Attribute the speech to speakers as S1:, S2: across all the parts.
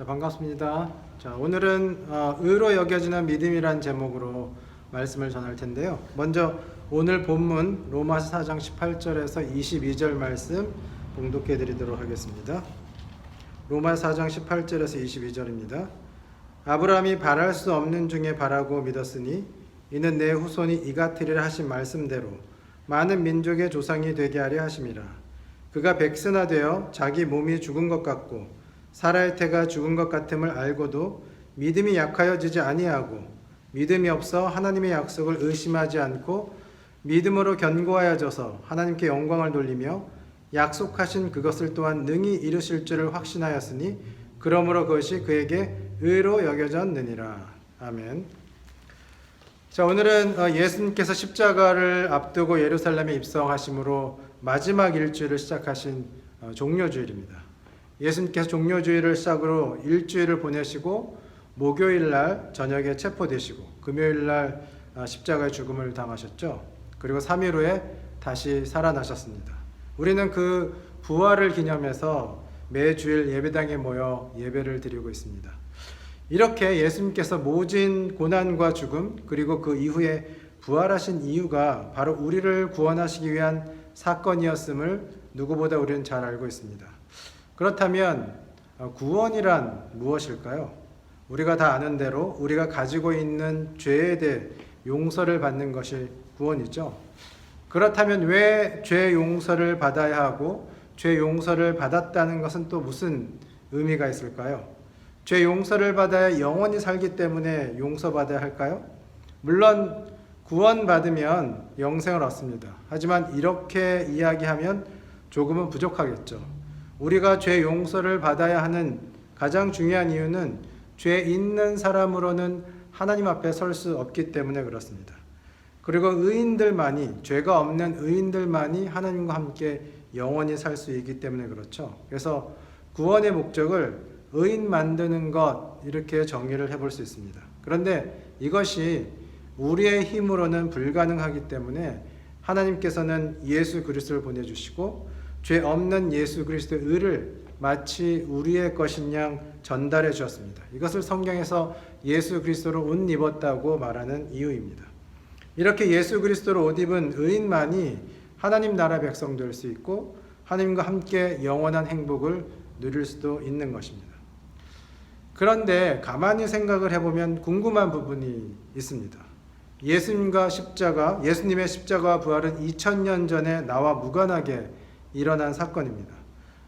S1: 반갑습니다. 오늘은 의로 여겨지는 믿음이란 제목으로 말씀을 전할 텐데요. 먼저 오늘 본문 로마서 4장 18절에서 22절 말씀 봉독해 드리도록 하겠습니다. 로마서 4장 18절에서 22절입니다. 아브라함이 바랄 수 없는 중에 바라고 믿었으니 이는 내 후손이 이같으리라 하신 말씀대로 많은 민족의 조상이 되게 하려 하심이라. 그가 백세나 되어 자기 몸이 죽은 것 같고 사라의 태가 죽은 것 같음을 알고도 믿음이 약하여지지 아니하고 믿음이 없어 하나님의 약속을 의심하지 않고 믿음으로 견고하여져서 하나님께 영광을 돌리며 약속하신 그것을 또한 능히 이루실 줄을 확신하였으니 그러므로 그것이 그에게 의로 여겨졌느니라. 아멘. 오늘은 예수님께서 십자가를 앞두고 예루살렘에 입성하심으로 마지막 일주일을 시작하신 종료주일입니다. 예수님께서 종료주일을 시작으로 일주일을 보내시고 목요일 날 저녁에 체포되시고 금요일 날 십자가의 죽음을 당하셨죠. 그리고 3일 후에 다시 살아나셨습니다. 우리는 그 부활을 기념해서 매주일 예배당에 모여 예배를 드리고 있습니다. 이렇게 예수님께서 모진 고난과 죽음 그리고 그 이후에 부활하신 이유가 바로 우리를 구원하시기 위한 사건이었음을 누구보다 우리는 잘 알고 있습니다. 그렇다면 구원이란 무엇일까요? 우리가 다 아는 대로 우리가 가지고 있는 죄에 대해 용서를 받는 것이 구원이죠. 그렇다면 왜 죄 용서를 받아야 하고 죄 용서를 받았다는 것은 또 무슨 의미가 있을까요? 죄 용서를 받아야 영원히 살기 때문에 용서받아야 할까요? 물론 구원받으면 영생을 얻습니다. 하지만 이렇게 이야기하면 조금은 부족하겠죠. 우리가 죄 용서를 받아야 하는 가장 중요한 이유는 죄 있는 사람으로는 하나님 앞에 설 수 없기 때문에 그렇습니다. 그리고 의인들만이, 죄가 없는 의인들만이 하나님과 함께 영원히 살 수 있기 때문에 그렇죠. 그래서 구원의 목적을 의인 만드는 것, 이렇게 정의를 해볼 수 있습니다. 그런데 이것이 우리의 힘으로는 불가능하기 때문에 하나님께서는 예수 그리스도를 보내주시고 죄 없는 예수 그리스도의 의를 마치 우리의 것인 양 전달해 주었습니다. 이것을 성경에서 예수 그리스도로 옷 입었다고 말하는 이유입니다. 이렇게 예수 그리스도로 옷 입은 의인만이 하나님 나라 백성 될 수 있고 하나님과 함께 영원한 행복을 누릴 수도 있는 것입니다. 그런데 가만히 생각을 해보면 궁금한 부분이 있습니다. 예수님의 십자가와 부활은 2000년 전에 나와 무관하게 일어난 사건입니다.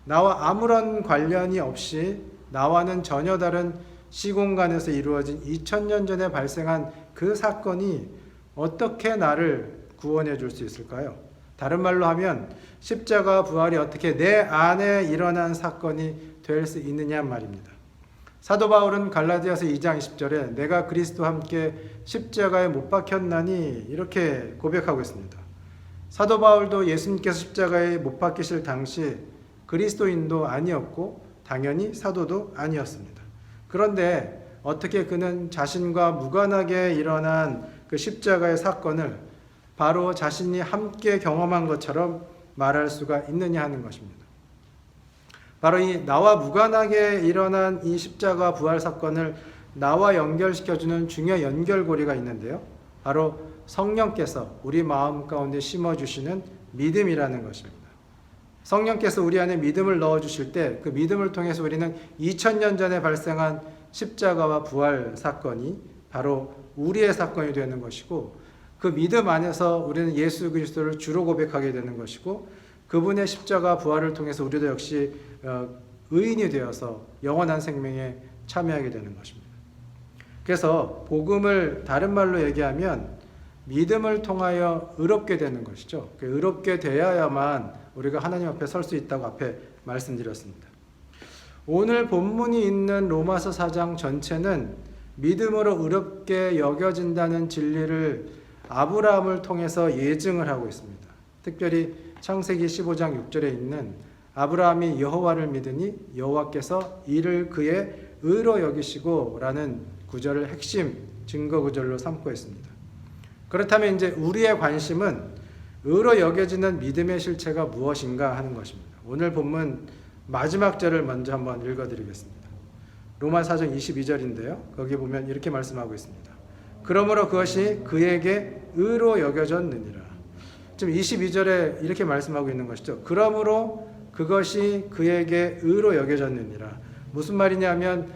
S1: 나와 아무런 관련이 없이 나와는 전혀 다른 시공간에서 이루어진 2000년 전에 발생한 그 사건이 어떻게 나를 구원해 줄 수 있을까요? 다른 말로 하면 십자가 부활이 어떻게 내 안에 일어난 사건이 될 수 있느냐 말입니다. 사도 바울은 갈라디아서 2장 20절에 내가 그리스도와 함께 십자가에 못 박혔나니 이렇게 고백하고 있습니다. 사도 바울도 예수님께서 십자가에 못 박히실 당시 그리스도인도 아니었고 당연히 사도도 아니었습니다. 그런데 어떻게 그는 자신과 무관하게 일어난 그 십자가의 사건을 바로 자신이 함께 경험한 것처럼 말할 수가 있느냐 하는 것입니다. 바로 이 나와 무관하게 일어난 이 십자가 부활 사건을 나와 연결시켜주는 중요 연결고리가 있는데요. 바로 성령께서 우리 마음 가운데 심어주시는 믿음이라는 것입니다. 성령께서 우리 안에 믿음을 넣어주실 때 그 믿음을 통해서 우리는 2000년 전에 발생한 십자가와 부활 사건이 바로 우리의 사건이 되는 것이고 그 믿음 안에서 우리는 예수 그리스도를 주로 고백하게 되는 것이고 그분의 십자가 부활을 통해서 우리도 역시 의인이 되어서 영원한 생명에 참여하게 되는 것입니다. 그래서 복음을 다른 말로 얘기하면 믿음을 통하여 의롭게 되는 것이죠. 의롭게 되어야만 우리가 하나님 앞에 설 수 있다고 앞에 말씀드렸습니다. 오늘 본문이 있는 로마서 4장 전체는 믿음으로 의롭게 여겨진다는 진리를 아브라함을 통해서 예증을 하고 있습니다. 특별히 창세기 15장 6절에 있는 아브라함이 여호와를 믿으니 여호와께서 이를 그의 의로 여기시고 라는 구절을 핵심 증거 구절로 삼고 있습니다. 그렇다면 이제 우리의 관심은 의로 여겨지는 믿음의 실체가 무엇인가 하는 것입니다. 오늘 본문 마지막 절을 먼저 한번 읽어드리겠습니다. 로마 4장 22절인데요. 거기 보면 이렇게 말씀하고 있습니다. 그러므로 그것이 그에게 의로 여겨졌느니라. 지금 22절에 이렇게 말씀하고 있는 것이죠. 그러므로 그것이 그에게 의로 여겨졌느니라. 무슨 말이냐면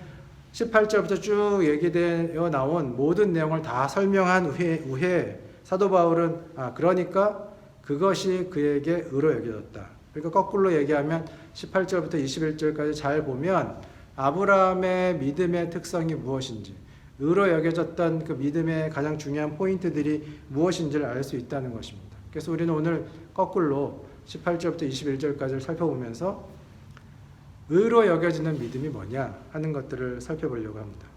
S1: 18절부터 쭉 얘기되어 나온 모든 내용을 다 설명한 후에 사도 바울은 그러니까 그것이 그에게 의로 여겨졌다. 그러니까 거꾸로 얘기하면 18절부터 21절까지 잘 보면 아브라함의 믿음의 특성이 무엇인지, 의로 여겨졌던 그 믿음의 가장 중요한 포인트들이 무엇인지를 알 수 있다는 것입니다. 그래서 우리는 오늘 거꾸로 18절부터 21절까지를 살펴보면서 의로 여겨지는 믿음이 뭐냐 하는 것들을 살펴보려고 합니다.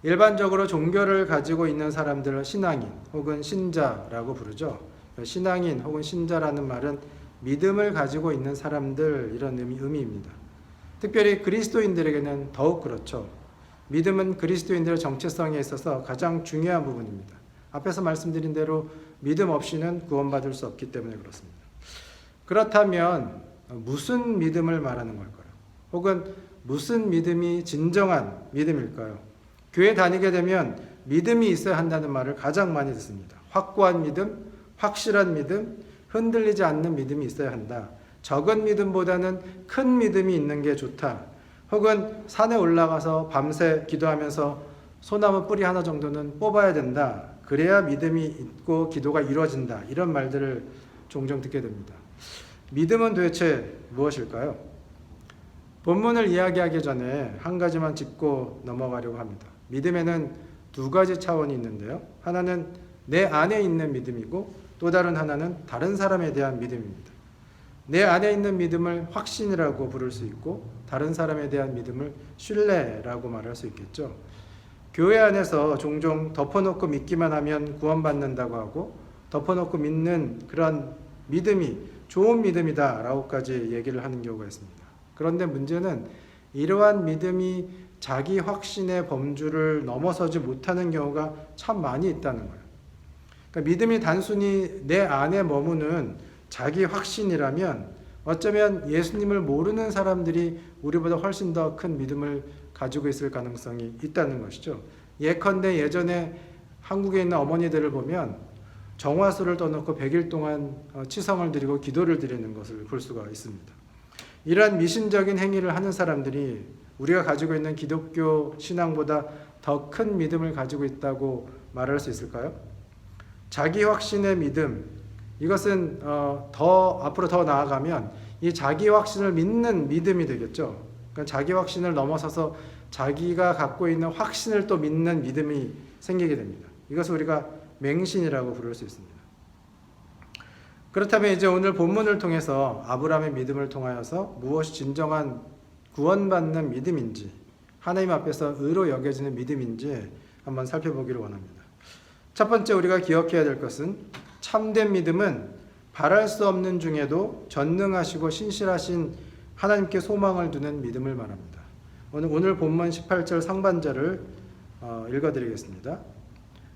S1: 일반적으로 종교를 가지고 있는 사람들을 신앙인 혹은 신자라고 부르죠. 신앙인 혹은 신자라는 말은 믿음을 가지고 있는 사람들, 이런 의미입니다. 특별히 그리스도인들에게는 더욱 그렇죠. 믿음은 그리스도인들의 정체성에 있어서 가장 중요한 부분입니다. 앞에서 말씀드린 대로 믿음 없이는 구원받을 수 없기 때문에 그렇습니다. 그렇다면 무슨 믿음을 말하는 걸까요? 혹은 무슨 믿음이 진정한 믿음일까요? 교회 다니게 되면 믿음이 있어야 한다는 말을 가장 많이 듣습니다. 확고한 믿음, 확실한 믿음, 흔들리지 않는 믿음이 있어야 한다. 적은 믿음보다는 큰 믿음이 있는 게 좋다. 혹은 산에 올라가서 밤새 기도하면서 소나무 뿌리 하나 정도는 뽑아야 된다. 그래야 믿음이 있고 기도가 이루어진다. 이런 말들을 종종 듣게 됩니다. 믿음은 도대체 무엇일까요? 본문을 이야기하기 전에 한 가지만 짚고 넘어가려고 합니다. 믿음에는 두 가지 차원이 있는데요. 하나는 내 안에 있는 믿음이고 또 다른 하나는 다른 사람에 대한 믿음입니다. 내 안에 있는 믿음을 확신이라고 부를 수 있고 다른 사람에 대한 믿음을 신뢰라고 말할 수 있겠죠. 교회 안에서 종종 덮어놓고 믿기만 하면 구원받는다고 하고 덮어놓고 믿는 그런 믿음이 좋은 믿음이다 라고까지 얘기를 하는 경우가 있습니다. 그런데 문제는 이러한 믿음이 자기 확신의 범주를 넘어서지 못하는 경우가 참 많이 있다는 거예요. 그러니까 믿음이 단순히 내 안에 머무는 자기 확신이라면 어쩌면 예수님을 모르는 사람들이 우리보다 훨씬 더 큰 믿음을 가지고 있을 가능성이 있다는 것이죠. 예컨대 예전에 한국에 있는 어머니들을 보면 정화수를 떠놓고 100일 동안 치성을 드리고 기도를 드리는 것을 볼 수가 있습니다. 이러한 미신적인 행위를 하는 사람들이 우리가 가지고 있는 기독교 신앙보다 더 큰 믿음을 가지고 있다고 말할 수 있을까요? 자기 확신의 믿음, 이것은 앞으로 더 나아가면 이 자기 확신을 믿는 믿음이 되겠죠. 그러니까 자기 확신을 넘어서서 자기가 갖고 있는 확신을 또 믿는 믿음이 생기게 됩니다. 이것을 우리가 맹신이라고 부를 수 있습니다. 그렇다면 이제 오늘 본문을 통해서 아브라함의 믿음을 통하여서 무엇이 진정한 구원받는 믿음인지, 하나님 앞에서 의로 여겨지는 믿음인지 한번 살펴보기를 원합니다. 첫 번째 우리가 기억해야 될 것은 참된 믿음은 바랄 수 없는 중에도 전능하시고 신실하신 하나님께 소망을 두는 믿음을 말합니다. 오늘 본문 18절 상반절을 읽어드리겠습니다.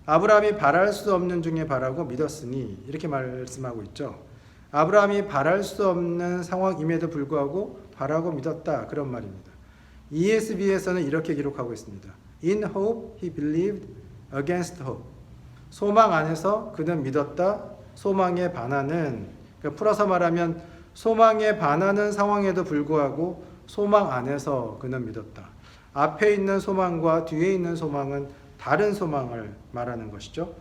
S1: 아브라함이 바랄 수 없는 중에 바라고 믿었으니, 이렇게 말씀하고 있죠. 아브라함이 바랄 수 없는 상황임에도 불구하고 바라고 믿었다, 그런 말입니다. ESV에서는 이렇게 기록하고 있습니다. In hope he believed against hope. 소망 안에서 그는 믿었다. 소망에 반하는, 그러니까 풀어서 말하면 소망에 반하는 상황에도 불구하고 소망 안에서 그는 믿었다. 앞에 있는 소망과 뒤에 있는 소망은 다른 소망을 말하는 것이죠.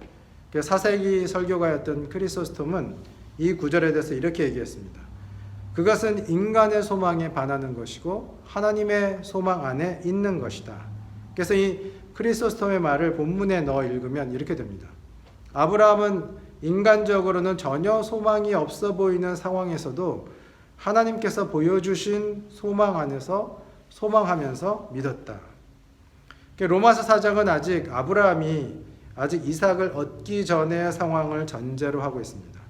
S1: 사세기 설교가였던 크리소스톰은 이 구절에 대해서 이렇게 얘기했습니다. 그것은 인간의 소망에 반하는 것이고 하나님의 소망 안에 있는 것이다. 그래서 이 크리소스톰의 말을 본문에 넣어 읽으면 이렇게 됩니다. 아브라함은 인간적으로는 전혀 소망이 없어 보이는 상황에서도 하나님께서 보여주신 소망 안에서 소망하면서 믿었다. 로마서 4장은 아직 아브라함이 이삭을 얻기 전의 상황을 전제로 하고 있습니다.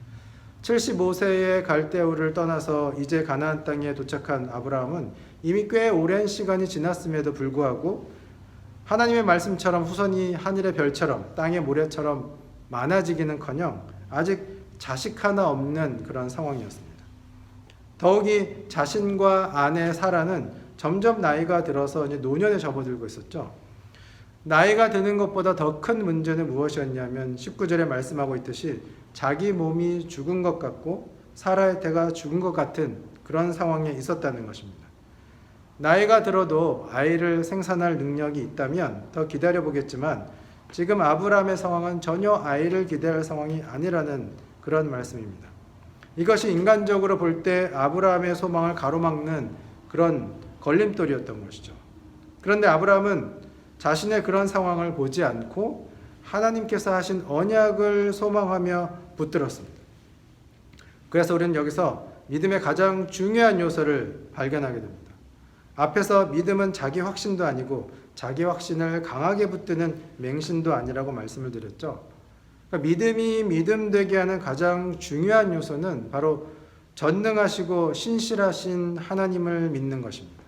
S1: 75세의 갈대우를 떠나서 이제 가나안 땅에 도착한 아브라함은 이미 꽤 오랜 시간이 지났음에도 불구하고 하나님의 말씀처럼 후손이 하늘의 별처럼 땅의 모래처럼 많아지기는커녕 아직 자식 하나 없는 그런 상황이었습니다. 더욱이 자신과 아내 사라는 점점 나이가 들어서 이제 노년에 접어들고 있었죠. 나이가 드는 것보다 더 큰 문제는 무엇이었냐면 19절에 말씀하고 있듯이 자기 몸이 죽은 것 같고 사라의 태가 죽은 것 같은 그런 상황에 있었다는 것입니다. 나이가 들어도 아이를 생산할 능력이 있다면 더 기다려보겠지만 지금 아브라함의 상황은 전혀 아이를 기대할 상황이 아니라는 그런 말씀입니다. 이것이 인간적으로 볼 때 아브라함의 소망을 가로막는 그런 걸림돌이었던 것이죠. 그런데 아브라함은 자신의 그런 상황을 보지 않고 하나님께서 하신 언약을 소망하며 붙들었습니다. 그래서 우리는 여기서 믿음의 가장 중요한 요소를 발견하게 됩니다. 앞에서 믿음은 자기 확신도 아니고 자기 확신을 강하게 붙드는 맹신도 아니라고 말씀을 드렸죠. 그러니까 믿음이 믿음 되게 하는 가장 중요한 요소는 바로 전능하시고 신실하신 하나님을 믿는 것입니다.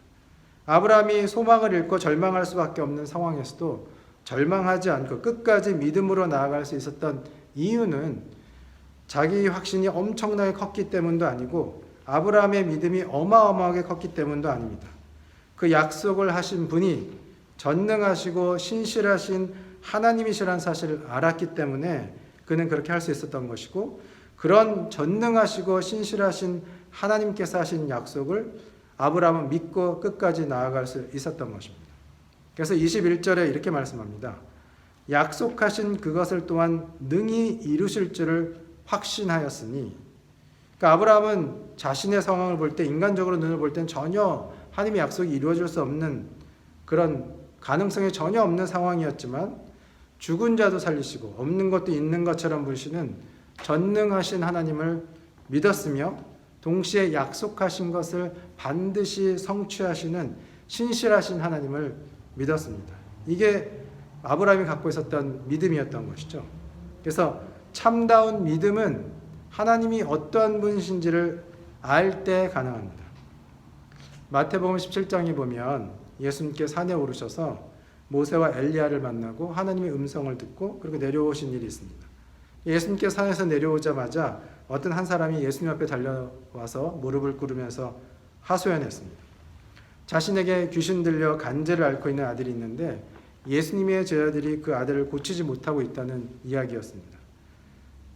S1: 아브라함이 소망을 잃고 절망할 수밖에 없는 상황에서도 절망하지 않고 끝까지 믿음으로 나아갈 수 있었던 이유는 자기 확신이 엄청나게 컸기 때문도 아니고 아브라함의 믿음이 어마어마하게 컸기 때문도 아닙니다. 그 약속을 하신 분이 전능하시고 신실하신 하나님이시라는 사실을 알았기 때문에 그는 그렇게 할 수 있었던 것이고, 그런 전능하시고 신실하신 하나님께서 하신 약속을 아브라함은 믿고 끝까지 나아갈 수 있었던 것입니다. 그래서 21절에 이렇게 말씀합니다. 약속하신 그것을 또한 능히 이루실 줄을 확신하였으니, 그러니까 아브라함은 자신의 상황을 볼 때, 인간적으로 눈을 볼 땐 전혀 하나님의 약속이 이루어질 수 없는 그런 가능성이 전혀 없는 상황이었지만 죽은 자도 살리시고 없는 것도 있는 것처럼 보시는 전능하신 하나님을 믿었으며 동시에 약속하신 것을 반드시 성취하시는 신실하신 하나님을 믿었습니다. 이게 아브라함이 갖고 있었던 믿음이었던 것이죠. 그래서 참다운 믿음은 하나님이 어떠한 분이신지를 알 때 가능합니다. 마태복음 17장에 보면 예수님께 산에 오르셔서 모세와 엘리야를 만나고 하나님의 음성을 듣고 그리고 내려오신 일이 있습니다. 예수님께 산에서 내려오자마자 어떤 한 사람이 예수님 앞에 달려와서 무릎을 꿇으면서 하소연했습니다. 자신에게 귀신 들려 간제를 앓고 있는 아들이 있는데 예수님의 제자들이 그 아들을 고치지 못하고 있다는 이야기였습니다.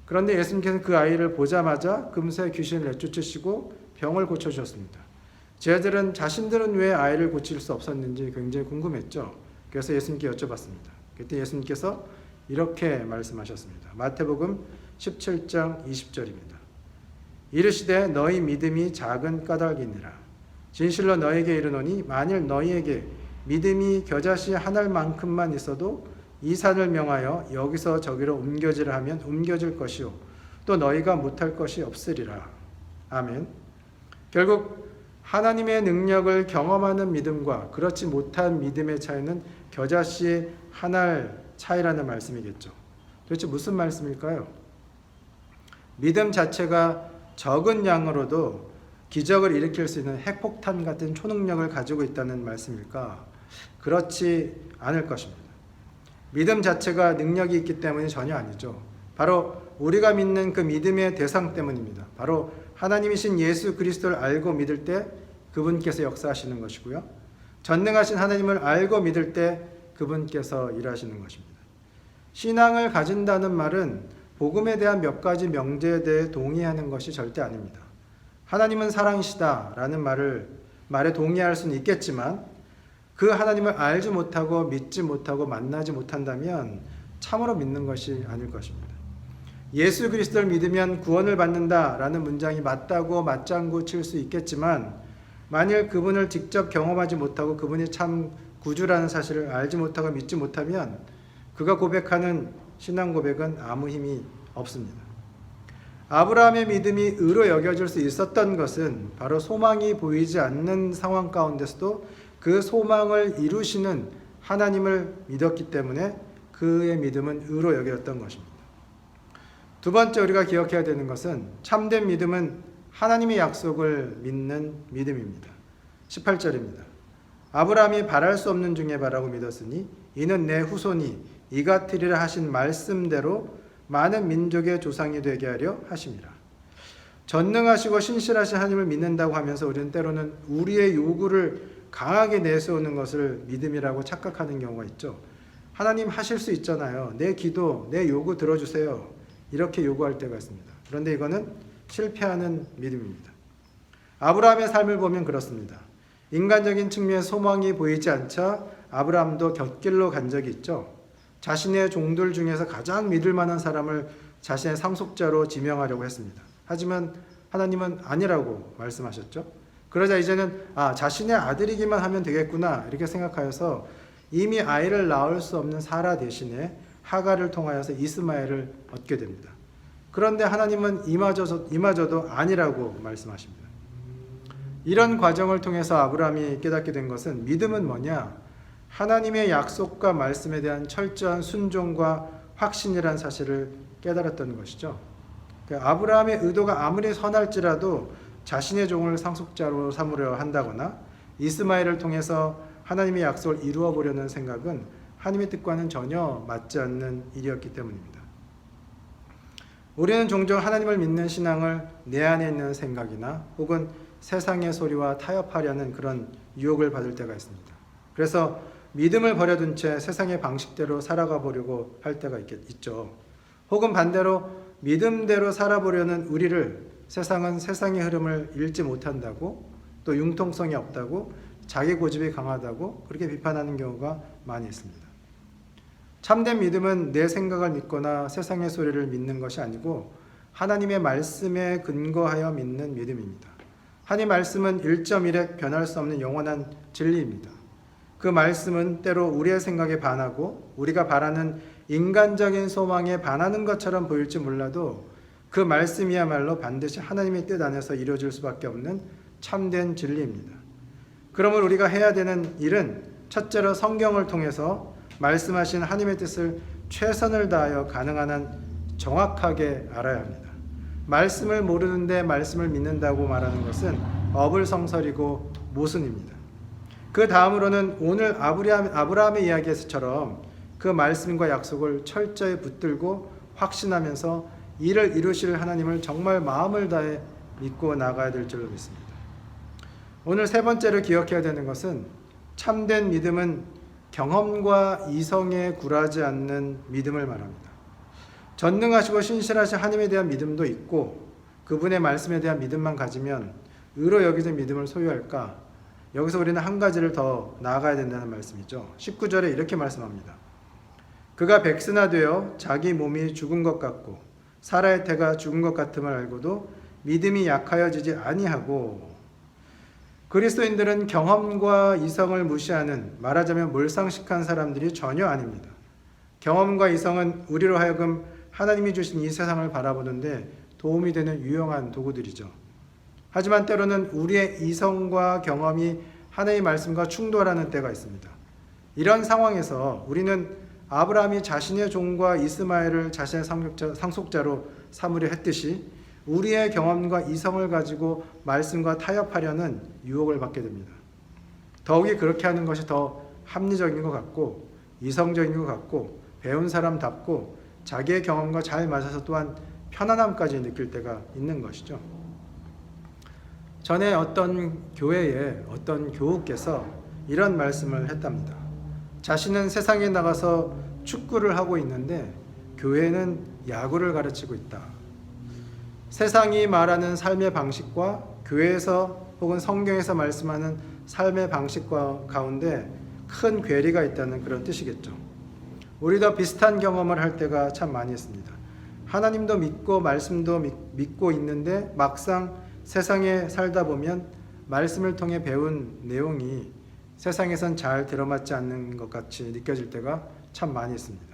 S1: 그런데 예수님께서는 그 아이를 보자마자 금세 귀신을 내쫓으시고 병을 고쳐주셨습니다. 제자들은 자신들은 왜 아이를 고칠 수 없었는지 굉장히 궁금했죠. 그래서 예수님께 여쭤봤습니다. 그때 예수님께서 이렇게 말씀하셨습니다. 마태복음 17장 20절입니다. 이르시되 너희 믿음이 작은 까닭이니라. 진실로 너희에게 이르노니 만일 너희에게 믿음이 겨자씨 한 알만큼만 있어도 이 산을 명하여 여기서 저기로 옮겨지라 하면 옮겨질 것이요 또 너희가 못할 것이 없으리라. 아멘. 결국 하나님의 능력을 경험하는 믿음과 그렇지 못한 믿음의 차이는 겨자씨 한 알 차이라는 말씀이겠죠. 도대체 무슨 말씀일까요? 믿음 자체가 적은 양으로도 기적을 일으킬 수 있는 핵폭탄 같은 초능력을 가지고 있다는 말씀일까? 그렇지 않을 것입니다. 믿음 자체가 능력이 있기 때문이 전혀 아니죠. 바로 우리가 믿는 그 믿음의 대상 때문입니다. 바로 하나님이신 예수 그리스도를 알고 믿을 때 그분께서 역사하시는 것이고요. 전능하신 하나님을 알고 믿을 때 그분께서 일하시는 것입니다. 신앙을 가진다는 말은 복음에 대한 몇 가지 명제에 대해 동의하는 것이 절대 아닙니다. 하나님은 사랑이시다라는 말에 동의할 수는 있겠지만 그 하나님을 알지 못하고 믿지 못하고 만나지 못한다면 참으로 믿는 것이 아닐 것입니다. 예수 그리스도를 믿으면 구원을 받는다라는 문장이 맞다고 맞장구 칠 수 있겠지만 만일 그분을 직접 경험하지 못하고 그분이 참 구주라는 사실을 알지 못하고 믿지 못하면 그가 고백하는 신앙 고백은 아무 힘이 없습니다. 아브라함의 믿음이 의로 여겨질 수 있었던 것은 바로 소망이 보이지 않는 상황 가운데서도 그 소망을 이루시는 하나님을 믿었기 때문에 그의 믿음은 의로 여겨졌던 것입니다. 두 번째 우리가 기억해야 되는 것은 참된 믿음은 하나님의 약속을 믿는 믿음입니다. 18절입니다. 아브라함이 바랄 수 없는 중에 바라고 믿었으니 이는 내 후손이 이같으리라 하신 말씀대로 많은 민족의 조상이 되게 하려 하심이라. 전능하시고 신실하신 하나님을 믿는다고 하면서 우리는 때로는 우리의 요구를 강하게 내세우는 것을 믿음이라고 착각하는 경우가 있죠. 하나님 하실 수 있잖아요. 내 기도, 내 요구 들어주세요. 이렇게 요구할 때가 있습니다. 그런데 이거는 실패하는 믿음입니다. 아브라함의 삶을 보면 그렇습니다. 인간적인 측면에 소망이 보이지 않자 아브라함도 곁길로 간 적이 있죠. 자신의 종들 중에서 가장 믿을 만한 사람을 자신의 상속자로 지명하려고 했습니다. 하지만 하나님은 아니라고 말씀하셨죠. 그러자 이제는 자신의 아들이기만 하면 되겠구나 이렇게 생각하여서 이미 아이를 낳을 수 없는 사라 대신에 하갈을 통하여서 이스마엘을 얻게 됩니다. 그런데 하나님은 이마저도 아니라고 말씀하십니다. 이런 과정을 통해서 아브라함이 깨닫게 된 것은 믿음은 뭐냐? 하나님의 약속과 말씀에 대한 철저한 순종과 확신이라는 사실을 깨달았던 것이죠. 아브라함의 의도가 아무리 선할지라도 자신의 종을 상속자로 삼으려 한다거나 이스마엘을 통해서 하나님의 약속을 이루어 보려는 생각은 하나님의 뜻과는 전혀 맞지 않는 일이었기 때문입니다. 우리는 종종 하나님을 믿는 신앙을 내 안에 있는 생각이나 혹은 세상의 소리와 타협하려는 그런 유혹을 받을 때가 있습니다. 그래서 믿음을 버려둔 채 세상의 방식대로 살아가 보려고 할 때가 있죠. 혹은 반대로 믿음대로 살아보려는 우리를 세상은 세상의 흐름을 읽지 못한다고, 또 융통성이 없다고, 자기 고집이 강하다고 그렇게 비판하는 경우가 많이 있습니다. 참된 믿음은 내 생각을 믿거나 세상의 소리를 믿는 것이 아니고 하나님의 말씀에 근거하여 믿는 믿음입니다. 하나님의 말씀은 1.1획 변할 수 없는 영원한 진리입니다. 그 말씀은 때로 우리의 생각에 반하고 우리가 바라는 인간적인 소망에 반하는 것처럼 보일지 몰라도 그 말씀이야말로 반드시 하나님의 뜻 안에서 이루어질 수밖에 없는 참된 진리입니다. 그러므로 우리가 해야 되는 일은 첫째로 성경을 통해서 말씀하신 하나님의 뜻을 최선을 다하여 가능한 한 정확하게 알아야 합니다. 말씀을 모르는데 말씀을 믿는다고 말하는 것은 어불성설이고 모순입니다. 그 다음으로는 오늘 아브라함의 이야기에서처럼 그 말씀과 약속을 철저히 붙들고 확신하면서 이를 이루실 하나님을 정말 마음을 다해 믿고 나가야 될 줄로 믿습니다. 오늘 세 번째로 기억해야 되는 것은 참된 믿음은 경험과 이성에 굴하지 않는 믿음을 말합니다. 전능하시고 신실하신 하나님에 대한 믿음도 있고 그분의 말씀에 대한 믿음만 가지면 의로 여기는 믿음을 소유할까? 여기서 우리는 한 가지를 더 나아가야 된다는 말씀이죠. 19절에 이렇게 말씀합니다. 그가 백스나 자기 몸이 죽은 것 같고 사라의 태가 죽은 것 같음을 알고도 믿음이 약하여지지 아니하고. 그리스도인들은 경험과 이성을 무시하는, 말하자면 몰상식한 사람들이 전혀 아닙니다. 경험과 이성은 우리로 하여금 하나님이 주신 이 세상을 바라보는데 도움이 되는 유용한 도구들이죠. 하지만 때로는 우리의 이성과 경험이 하나님의 말씀과 충돌하는 때가 있습니다. 이런 상황에서 우리는 아브라함이 자신의 종과 이스마엘을 자신의 상속자로 삼으려 했듯이 우리의 경험과 이성을 가지고 말씀과 타협하려는 유혹을 받게 됩니다. 더욱이 그렇게 하는 것이 더 합리적인 것 같고 이성적인 것 같고 배운 사람답고 자기의 경험과 잘 맞아서 또한 편안함까지 느낄 때가 있는 것이죠. 전에 어떤 교회에 어떤 교우께서 이런 말씀을 했답니다. 자신은 세상에 나가서 축구를 하고 있는데 교회는 야구를 가르치고 있다. 세상이 말하는 삶의 방식과 교회에서 혹은 성경에서 말씀하는 삶의 방식과 가운데 큰 괴리가 있다는 그런 뜻이겠죠. 우리도 비슷한 경험을 할 때가 참 많이 있습니다. 하나님도 믿고 말씀도 믿고 있는데 막상 세상에 살다 보면 말씀을 통해 배운 내용이 세상에선 잘 들어맞지 않는 것 같이 느껴질 때가 참 많이 있습니다.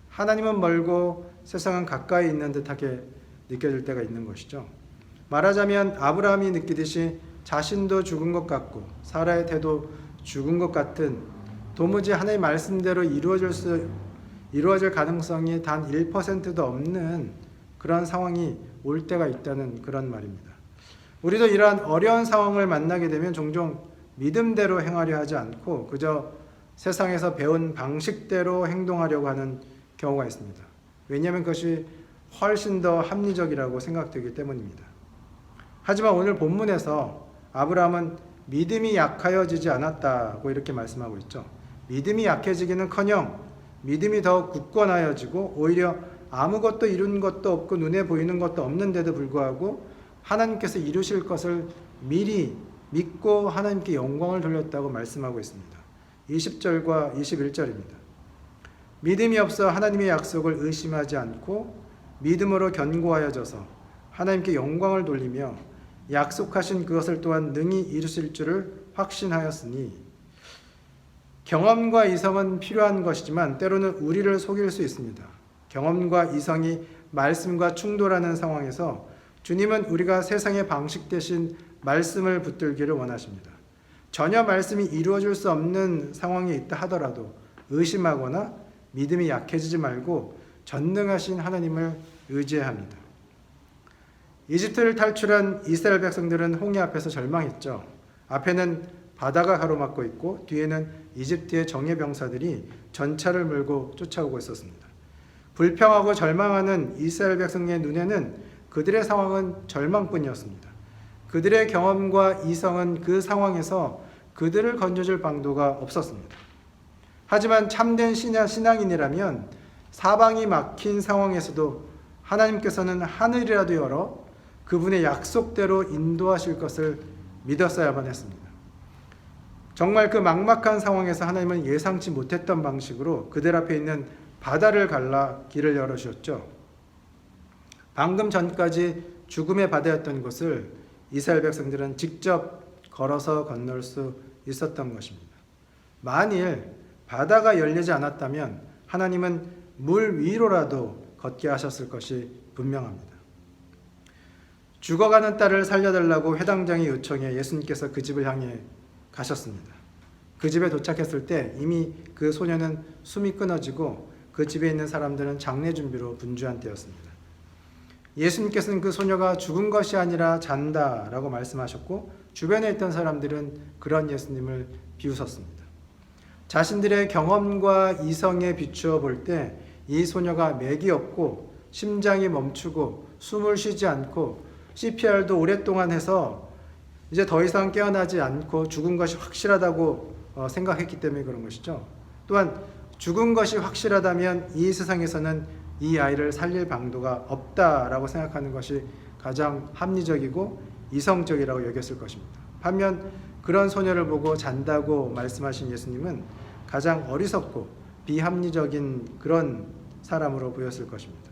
S1: 하나님은 멀고 세상은 가까이 있는 듯하게 느껴질 때가 있는 것이죠. 말하자면 아브라함이 느끼듯이 자신도 죽은 것 같고 사라의 태도 죽은 것 같은 도무지 하나님의 말씀대로 이루어질 가능성이 단 1%도 없는 그런 상황이 올 때가 있다는 그런 말입니다. 우리도 이러한 어려운 상황을 만나게 되면 종종 믿음대로 행하려 하지 않고 그저 세상에서 배운 방식대로 행동하려고 하는 경우가 있습니다. 왜냐하면 그것이 훨씬 더 합리적이라고 생각되기 때문입니다. 하지만 오늘 본문에서 아브라함은 믿음이 약하여지지 않았다고 이렇게 말씀하고 있죠. 믿음이 약해지기는커녕 믿음이 더 굳건하여지고 오히려 아무것도 이룬 것도 없고 눈에 보이는 것도 없는데도 불구하고 하나님께서 이루실 것을 미리 믿고 하나님께 영광을 돌렸다고 말씀하고 있습니다. 20절과 21절입니다. 믿음이 없어 하나님의 약속을 의심하지 않고 믿음으로 견고하여져서 하나님께 영광을 돌리며 약속하신 그것을 또한 능히 이루실 줄을 확신하였으니. 경험과 이성은 필요한 것이지만 때로는 우리를 속일 수 있습니다. 경험과 이성이 말씀과 충돌하는 상황에서 주님은 우리가 세상의 방식 대신 말씀을 붙들기를 원하십니다. 전혀 말씀이 이루어질 수 없는 상황이 있다 하더라도 의심하거나 믿음이 약해지지 말고 전능하신 하나님을 의지해야 합니다. 이집트를 탈출한 이스라엘 백성들은 홍해 앞에서 절망했죠. 앞에는 바다가 가로막고 있고 뒤에는 이집트의 정예병사들이 전차를 몰고 쫓아오고 있었습니다. 불평하고 절망하는 이스라엘 백성의 눈에는 그들의 상황은 절망뿐이었습니다. 그들의 경험과 이성은 그 상황에서 그들을 건져줄 방도가 없었습니다. 하지만 참된 신앙인이라면 사방이 막힌 상황에서도 하나님께서는 하늘이라도 열어 그분의 약속대로 인도하실 것을 믿었어야만 했습니다. 정말 그 막막한 상황에서 하나님은 예상치 못했던 방식으로 그들 앞에 있는 바다를 갈라 길을 열어주셨죠. 방금 전까지 죽음의 바다였던 곳을 이스라엘 백성들은 직접 걸어서 건널 수 있었던 것입니다. 만일 바다가 열리지 않았다면 하나님은 물 위로라도 걷게 하셨을 것이 분명합니다. 죽어가는 딸을 살려달라고 회당장이 요청해 예수님께서 그 집을 향해 가셨습니다. 그 집에 도착했을 때 이미 그 소녀는 숨이 끊어지고 그 집에 있는 사람들은 장례 준비로 분주한 때였습니다. 예수님께서는 그 소녀가 죽은 것이 아니라 잔다라고 말씀하셨고 주변에 있던 사람들은 그런 예수님을 비웃었습니다. 자신들의 경험과 이성에 비추어 볼 때 이 소녀가 맥이 없고 심장이 멈추고 숨을 쉬지 않고 CPR도 오랫동안 해서 이제 더 이상 깨어나지 않고 죽은 것이 확실하다고 생각했기 때문에 그런 것이죠. 또한 죽은 것이 확실하다면 이 세상에서는 이 아이를 살릴 방도가 없다라고 생각하는 것이 가장 합리적이고 이성적이라고 여겼을 것입니다. 반면 그런 소녀를 보고 잔다고 말씀하신 예수님은 가장 어리석고 비합리적인 그런 사람으로 보였을 것입니다.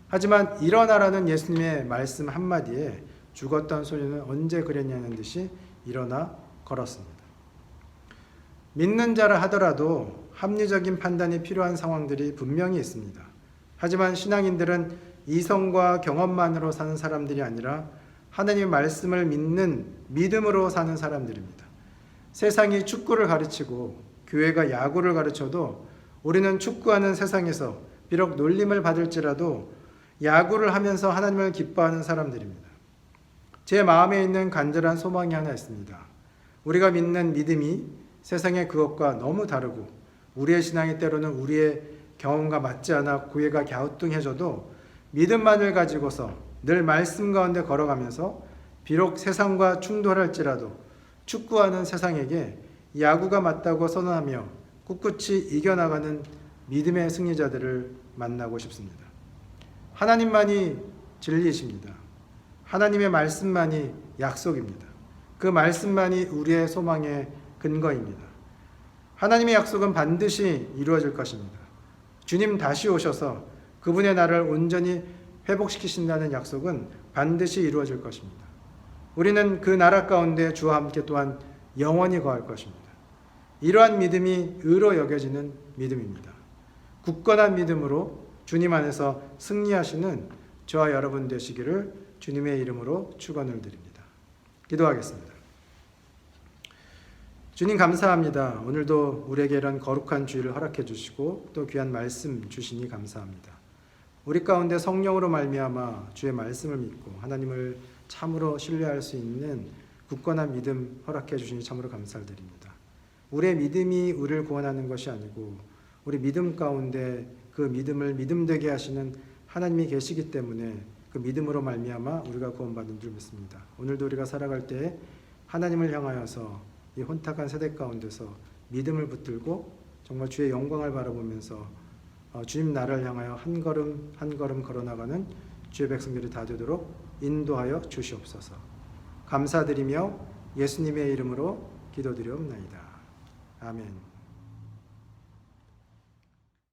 S1: 하지만 일어나라는 예수님의 말씀 한마디에 죽었던 소녀는 언제 그랬냐는 듯이 일어나 걸었습니다. 믿는 자라 하더라도 합리적인 판단이 필요한 상황들이 분명히 있습니다. 하지만 신앙인들은 이성과 경험만으로 사는 사람들이 아니라 하나님의 말씀을 믿는 믿음으로 사는 사람들입니다. 세상이 축구를 가르치고 교회가 야구를 가르쳐도 우리는 축구하는 세상에서 비록 놀림을 받을지라도 야구를 하면서 하나님을 기뻐하는 사람들입니다. 제 마음에 있는 간절한 소망이 하나 있습니다. 우리가 믿는 믿음이 세상의 그것과 너무 다르고 우리의 신앙이 때로는 우리의 경험과 맞지 않아 고개가 갸우뚱해져도 믿음만을 가지고서 늘 말씀 가운데 걸어가면서 비록 세상과 충돌할지라도 축구하는 세상에게 야구가 맞다고 선언하며 꿋꿋이 이겨나가는 믿음의 승리자들을 만나고 싶습니다. 하나님만이 진리이십니다. 하나님의 말씀만이 약속입니다. 그 말씀만이 우리의 소망의 근거입니다. 하나님의 약속은 반드시 이루어질 것입니다. 주님 다시 오셔서 그분의 나라를 온전히 회복시키신다는 약속은 반드시 이루어질 것입니다. 우리는 그 나라 가운데 주와 함께 또한 영원히 거할 것입니다. 이러한 믿음이 의로 여겨지는 믿음입니다. 굳건한 믿음으로 주님 안에서 승리하시는 저와 여러분 되시기를 주님의 이름으로 축원을 드립니다. 기도하겠습니다. 주님 감사합니다. 오늘도 우리에게 이런 거룩한 주일을 허락해 주시고 또 귀한 말씀 주시니 감사합니다. 우리 가운데 성령으로 말미암아 주의 말씀을 믿고 하나님을 참으로 신뢰할 수 있는 굳건한 믿음 허락해 주시니 참으로 감사를 드립니다. 우리의 믿음이 우리를 구원하는 것이 아니고 우리 믿음 가운데 그 믿음을 믿음되게 하시는 하나님이 계시기 때문에 그 믿음으로 말미암아 우리가 구원받는 줄 믿습니다. 오늘도 우리가 살아갈 때 하나님을 향하여서 이 혼탁한 세대 가운데서 믿음을 붙들고 정말 주의 영광을 바라보면서 주님 나라를 향하여 한 걸음 한 걸음 걸어나가는 주의 백성들이 다 되도록 인도하여 주시옵소서. 감사드리며 예수님의 이름으로 기도드리옵나이다. 아멘.